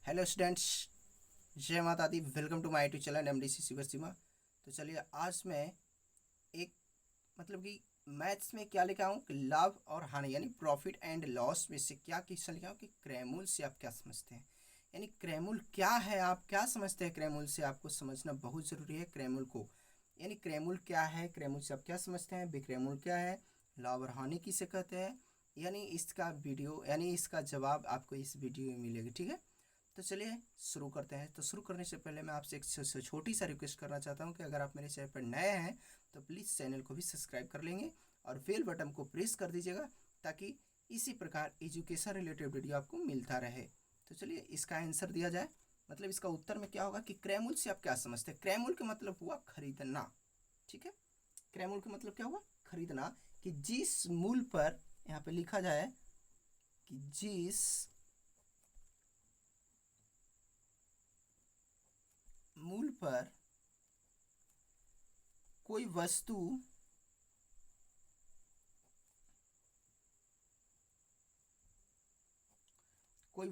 Hello students, जय माता दी। Welcome to my YouTube channel MDC Shivar Seema. तो चलिए आज मैं एक मतलब कि मैथ्स में क्या लिखा हूँ कि लाभ और हानि यानी प्रॉफिट एंड लॉस में से क्या क्वेश्चन लिखा हूँ कि क्रैमूल से आप क्या समझते हैं, यानी क्रैमूल क्या है, आप क्या समझते हैं क्रैमूल से, आपको समझना बहुत ज़रूरी है क्रैमूल को। यानी क्रैमूल क्या है, क्रैमूल से आप क्या समझते हैं, विक्रैमूल क्या है, लाभ और हानि किसे कहते हैं, यानी इसका वीडियो यानी इसका जवाब आपको इस वीडियो में मिलेगी। ठीक है, तो चलिए शुरू करते हैं। तो शुरू करने से पहले मैं आपसे एक छोटी सा रिक्वेस्ट करना चाहता हूं कि अगर आप मेरे चैनल पर नए हैं तो प्लीज़ चैनल को भी सब्सक्राइब कर लेंगे और बेल बटन को प्रेस कर दीजिएगा ताकि इसी प्रकार एजुकेशन रिलेटेड वीडियो आपको मिलता रहे। तो चलिए इसका आंसर दिया जाए, मतलब इसका उत्तर में क्या होगा कि क्रैमूल से आप क्या समझते हैं। क्रैमूल का मतलब हुआ खरीदना। ठीक है, क्रैमूल का मतलब क्या हुआ, खरीदना। कि जिस मूल पर यहाँ पे लिखा जाए कि जिस मूल पर कोई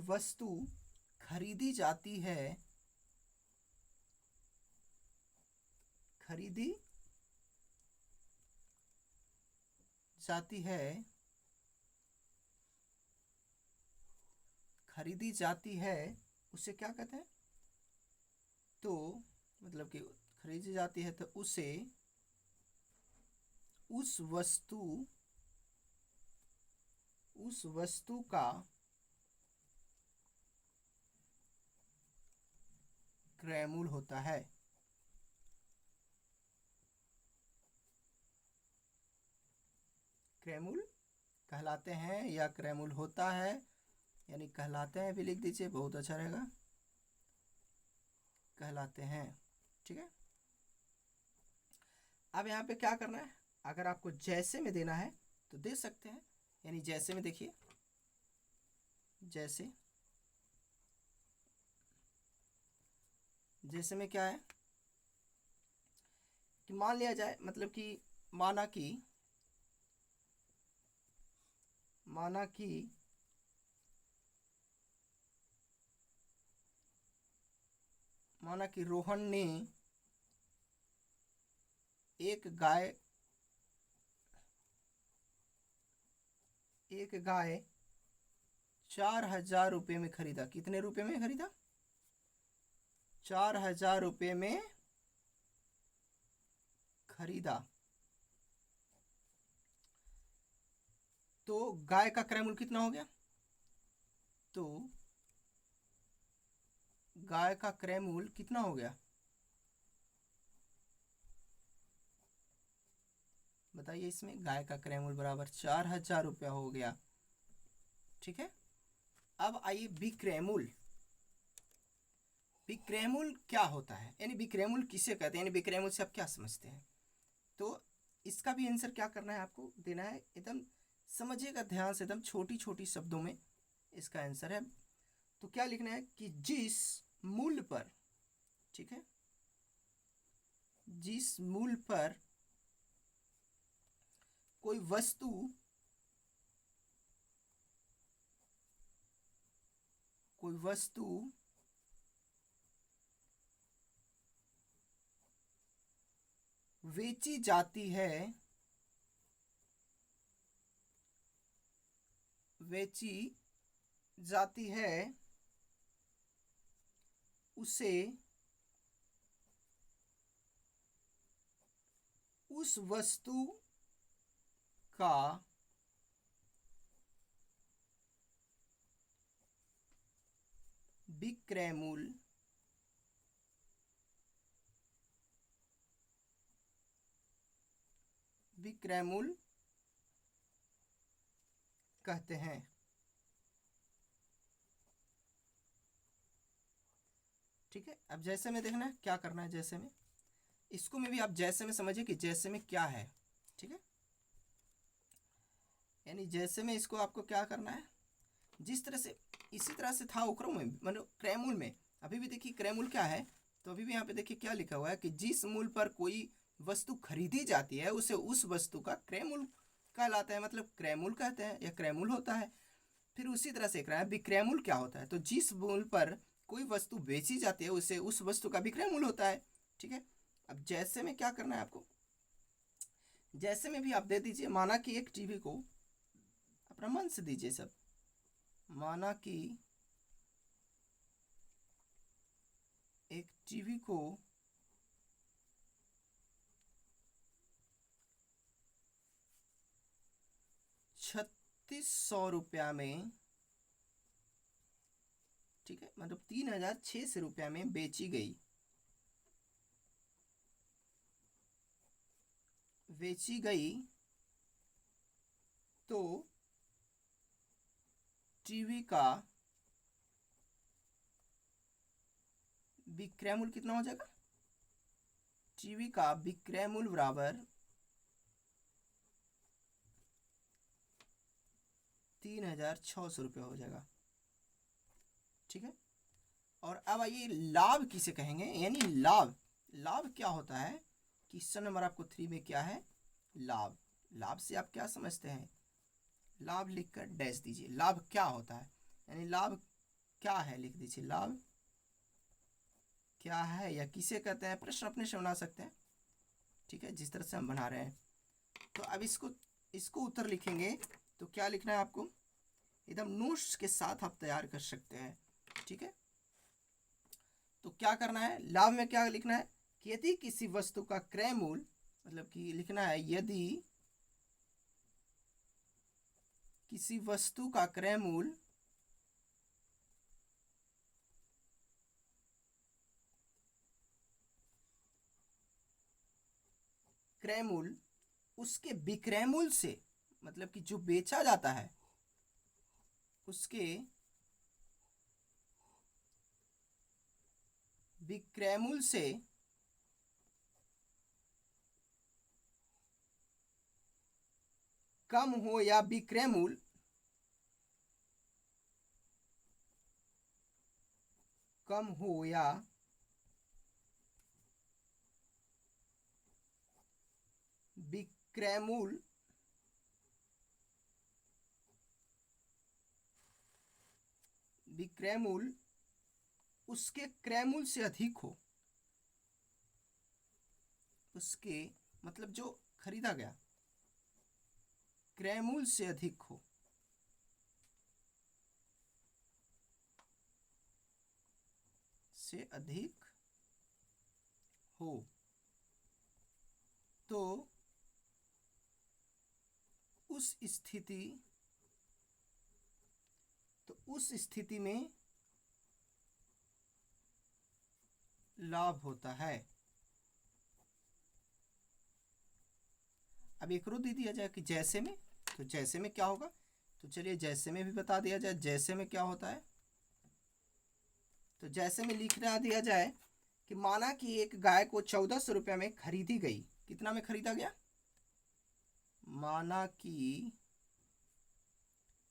वस्तु खरीदी जाती है, खरीदी जाती है, खरीदी जाती है, उसे क्या कहते हैं। तो मतलब कि खरीदी जाती है तो उसे उस वस्तु का क्रैमूल होता है। क्रैमूल कहलाते हैं या क्रैमूल होता है, यानी कहलाते हैं भी लिख दीजिए, बहुत अच्छा रहेगा, कहलाते हैं। ठीक है, अब यहाँ पे क्या करना है, अगर आपको जैसे में देना है तो दे सकते हैं। यानी जैसे में देखिए, जैसे जैसे में क्या है कि मान लिया जाए, मतलब कि माना कि माना कि माना कि रोहन ने एक गाय 4,000 रुपये में खरीदा। कितने रुपए में खरीदा, 4,000 रुपये में खरीदा। तो गाय का क्रय मूल्य कितना हो गया, तो गाय का क्रय मूल्य कितना हो गया, बताइए। इसमें गाय का क्रय मूल्य बराबर 4,000 रुपया हो गया। ठीक है, अब आइए विक्रयमूल। विक्रयमूल क्या होता है, यानी विक्रयमूल किसे कहते हैं, यानी विक्रयमूल से आप क्या समझते हैं। तो इसका भी आंसर क्या करना है, आपको देना है, एकदम समझिएगा ध्यान से, एकदम छोटी छोटी शब्दों में इसका आंसर है। तो क्या लिखना है कि जिस मूल्य पर, ठीक है, जिस मूल्य पर कोई वस्तु बेची जाती है, बेची जाती है, उसे उस वस्तु का विक्रय मूल्य कहते हैं। ठीक है, अब जैसे में देखना है क्या करना है, जैसे में इसको में भी आप जैसे में समझिए कि जैसे में क्या है। ठीक है, यानी जैसे में इसको आपको क्या करना है, जिस तरह से इसी तरह से था उकरों में, मतलब क्रैमूल में। अभी भी देखिए क्रैमूल क्या है, तो अभी भी यहाँ पे देखिए क्या लिखा हुआ है कि जिस मूल्य पर कोई वस्तु खरीदी जाती है उसे उस वस्तु का क्रैमूल कहलाता है, मतलब क्रैमूल कहते हैं या क्रैमूल होता है। फिर उसी तरह से एक रहा है विक्रयमूल क्या होता है, तो जिस मूल्य पर कोई वस्तु बेची जाती है उसे उस वस्तु का विक्रय मूल्य होता है। ठीक है, अब जैसे में क्या करना है आपको, जैसे में भी आप दे दीजिए। माना कि एक टीवी को, अपना मन से दीजिए सब, माना कि एक टीवी को 3600 रुपया में, ठीक है, मतलब 3600 रुपया में बेची गई, तो टीवी का विक्रय मूल्य कितना हो जाएगा? टीवी का विक्रय मूल्य बराबर 3600 रुपया हो जाएगा। ठीक है, और अब आइए लाभ किसे कहेंगे, यानी लाभ। लाभ क्या होता है? क्वेश्चन नंबर आपको 3 में क्या है? लाभ। लाभ से आप क्या समझते हैं? लाभ लिखकर डैश दीजिए। लाभ क्या होता है, यानी लाभ क्या है लिख दीजिए। लाभ क्या है या किसे कहते हैं, प्रश्न अपने से बना सकते हैं। ठीक है, जिस तरह से हम बना रहे हैं। तो अब इसको उत्तर लिखेंगे तो क्या लिखना है आपको, एकदम नोट्स के साथ आप तैयार कर सकते हैं। ठीक है, तो क्या करना है, लाभ में क्या लिखना है कि यदि किसी वस्तु का क्रय मूल्य, मतलब कि लिखना है यदि किसी वस्तु का क्रय मूल्य उसके विक्रय मूल्य से, मतलब कि जो बेचा जाता है उसके विक्रय मूल्य से कम हो या विक्रय मूल्य कम हो या विक्रय मूल्य उसके क्रय मूल्य से अधिक हो, उसके मतलब जो खरीदा गया क्रय मूल्य से अधिक हो, तो उस स्थिति में लाभ होता है। अब एक रो दे दिया जाए कि जैसे में, तो जैसे में क्या होगा, तो चलिए जैसे में भी बता दिया जाए। जैसे में क्या होता है, तो जैसे में लिखना दिया जाए कि माना कि एक गाय को 1400 रुपया में खरीदी गई। कितना में खरीदा गया? माना कि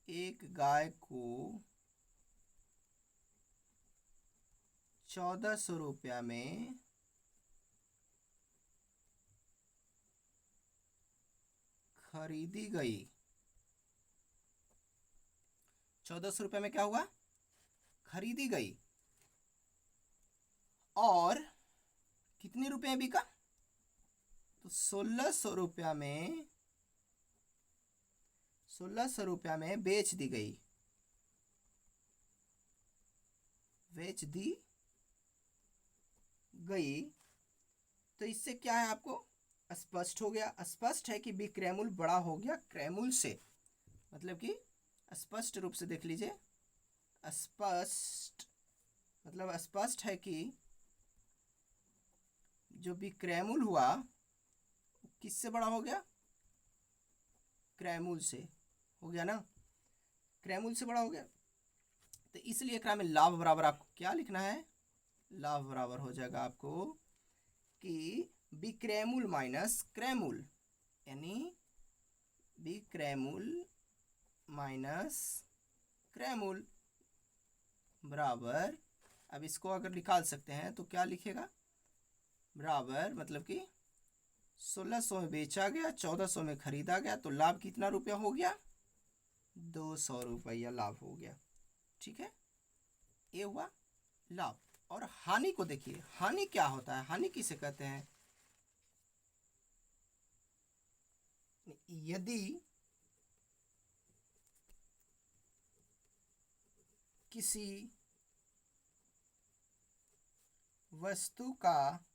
एक गाय को 1400 रुपया में खरीदी गई। 1400 रुपये में क्या हुआ? खरीदी गई। और कितने रुपए में बिका? तो 1600 रुपया में 1600 रुपया में बेच दी गई, तो इससे क्या है आपको स्पष्ट हो गया। स्पष्ट है कि विक्रय मूल्य बड़ा हो गया क्रय मूल्य से, मतलब कि स्पष्ट रूप से देख लीजिए। स्पष्ट मतलब स्पष्ट है कि जो विक्रय मूल्य हुआ किससे बड़ा हो गया? क्रय मूल्य से हो गया ना, क्रय मूल्य से बड़ा हो गया। तो इसलिए क्रय में लाभ बराबर आपको क्या लिखना है? लाभ बराबर हो जाएगा आपको कि विक्रय मूल्य माइनस क्रय मूल्य, यानी विक्रय मूल्य माइनस क्रय मूल्य बराबर, अब इसको अगर निकाल सकते हैं तो क्या लिखेगा? बराबर मतलब कि 1600 में बेचा गया, 1400 में खरीदा गया, तो लाभ कितना रुपया हो गया? 200 रुपया लाभ हो गया। ठीक है, ये हुआ। लाभ। और हानि को देखिए, हानि क्या होता है, हानि किसे कहते हैं? यदि किसी वस्तु का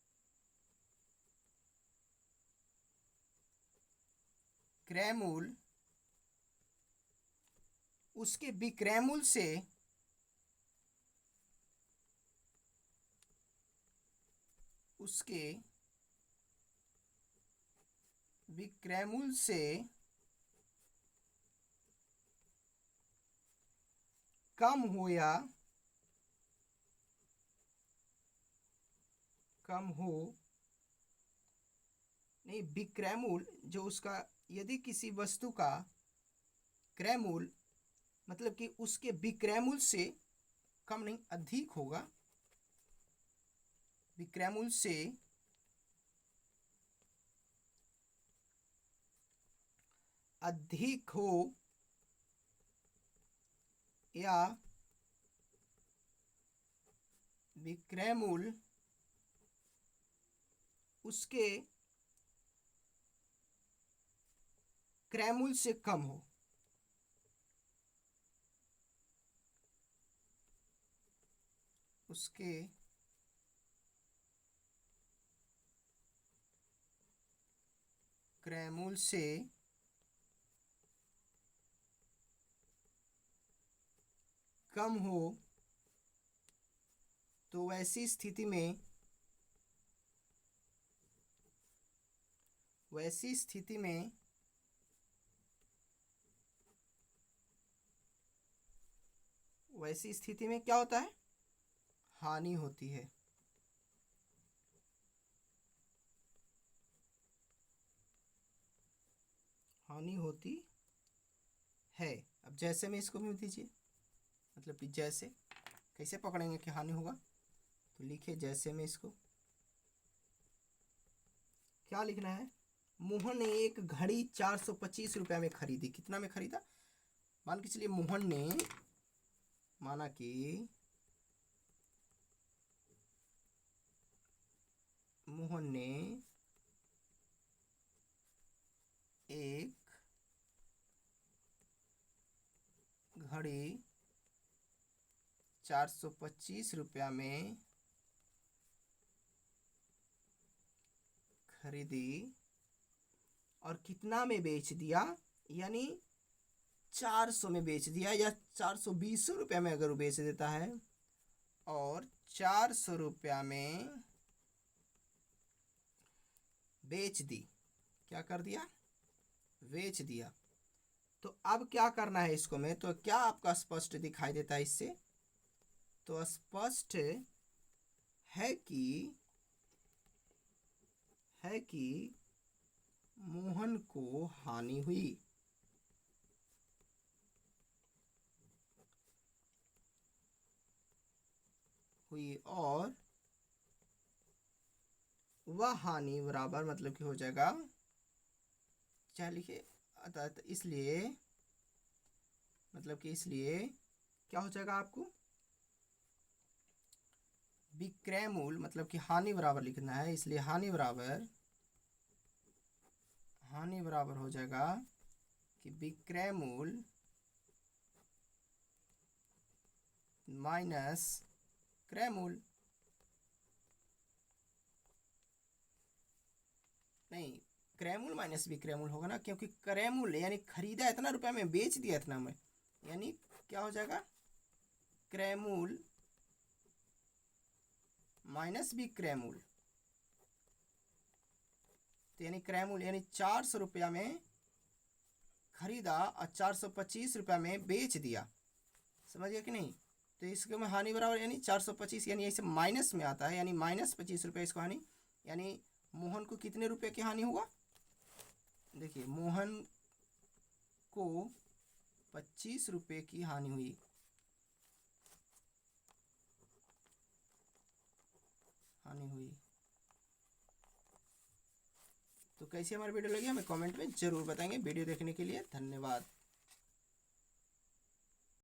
क्रय मूल्य उसके विक्रय मूल्य से कम हो या नहीं, विक्रय मूल्य जो उसका, यदि किसी वस्तु का क्रय मूल्य मतलब कि उसके विक्रय मूल्य से कम नहीं, अधिक होगा, विक्रय मूल्य से अधिक हो या विक्रय मूल्य उसके क्रय मूल्य से कम हो, उसके क्रय मूल्य से कम हो, तो वैसी स्थिति में क्या होता है? हानि होती है। हानि होती है। अब जैसे में इसको भी दीजिए, मतलब कि जैसे कैसे पकड़ेंगे कि हानि होगा, तो लिखिए जैसे में इसको क्या लिखना है? मोहन ने एक घड़ी 425 रुपया में खरीदी। कितना में खरीदा? मान के चलिए मोहन ने, माना कि मोहन ने एक घड़ी 425 रुपया में खरीदी और कितना में बेच दिया, यानी 400 में बेच दिया, या 420 रुपया में अगर वो बेच देता है, और 400 रुपया में बेच दी, क्या कर दिया? बेच दिया। तो अब क्या करना है इसको में? तो क्या आपका स्पष्ट दिखाई देता है इससे? तो स्पष्ट है कि मोहन को हानि हुई। और वह हानि बराबर, मतलब कि हो जाएगा, क्या लिखे, अतः इसलिए, मतलब कि इसलिए क्या हो जाएगा आपको? विक्रय मूल्य, मतलब कि हानि बराबर लिखना है, इसलिए हानि बराबर हो जाएगा कि विक्रय मूल्य माइनस क्रय मूल्य। नहीं, क्रय मूल्य माइनस विक्रय मूल्य होगा ना, क्योंकि क्रय मूल्य यानी खरीदा इतना रुपया में, बेच दिया इतना में, यानी क्या हो जाएगा? क्रय मूल्य माइनस विक्रय मूल्य। तो यानी क्रय मूल्य यानी 400 रुपया में खरीदा और 425 रुपया में बेच दिया। समझ गया कि नहीं? तो इसके में हानि बराबर यानी 425, यानी ऐसे माइनस में आता है, यानी माइनस 25 रुपये इसको हानि, यानी मोहन को कितने रुपए की हानि हुआ? देखिए, मोहन को 25 रुपये की हानि हुई। तो कैसी हमारी वीडियो लगी हमें कमेंट में ज़रूर बताएंगे। वीडियो देखने के लिए धन्यवाद।